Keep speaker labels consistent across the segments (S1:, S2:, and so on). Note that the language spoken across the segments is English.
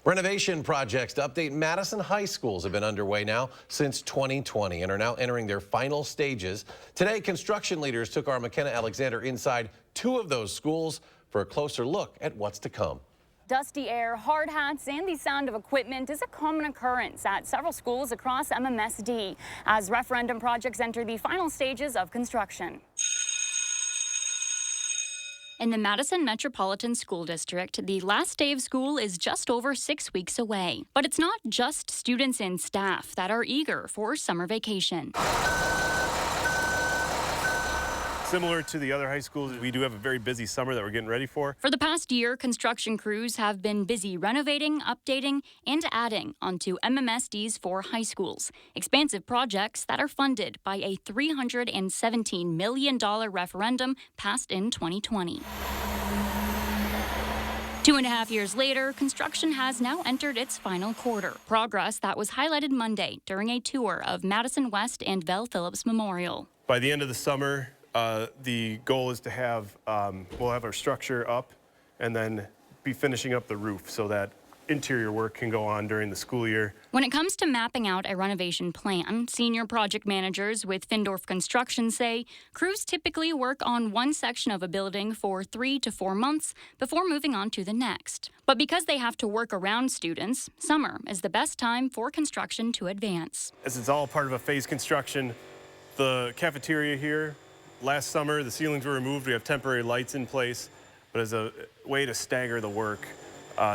S1: Renovation projects to update Madison high schools have been underway now since 2020 and are now entering their final stages. Today, construction leaders took our McKenna Alexander inside two of those schools for a closer look at what's to come.
S2: Dusty air, hard hats, and the sound of equipment is a common occurrence at several schools across MMSD as referendum projects enter the final stages of construction. In the Madison Metropolitan School District, the last day of school is just over 6 weeks away. But it's not just students and staff that are eager for summer vacation.
S3: Similar to the other high schools, we do have a very busy summer that we're getting ready for.
S2: For the past year, construction crews have been busy renovating, updating, and adding onto MMSD's 4 high schools. Expansive projects that are funded by a $317 million referendum passed in 2020. 2.5 years later, construction has now entered its final quarter. Progress that was highlighted Monday during a tour of Madison West and Belle Phillips Memorial.
S3: By the end of the summer, the goal is to have, we'll have our structure up and then be finishing up the roof so that interior work can go on during the school year.
S2: When it comes to mapping out a renovation plan, senior project managers with Findorf Construction say crews typically work on one section of a building for 3 to 4 months before moving on to the next. But because they have to work around students, summer is the best time for construction to advance.
S3: As it's all part of a phase construction, the cafeteria here, last summer, the ceilings were removed. We have temporary lights in place, but as a way to stagger the work,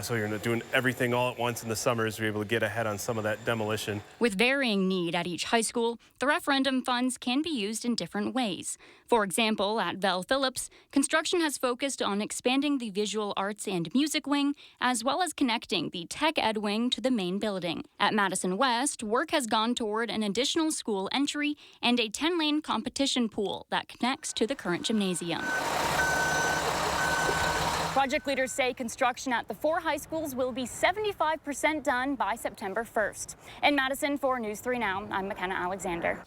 S3: so you're not doing everything all at once in the summers, we're able to get ahead on some of that demolition.
S2: With varying need at each high school, the referendum funds can be used in different ways. For example, at Belle Phillips, construction has focused on expanding the visual arts and music wing, as well as connecting the tech ed wing to the main building. At Madison West, work has gone toward an additional school entry and a 10-lane competition pool that connects to the current gymnasium. Project leaders say construction at the 4 high schools will be 75% done by September 1st. In Madison, for News 3 Now, I'm McKenna Alexander.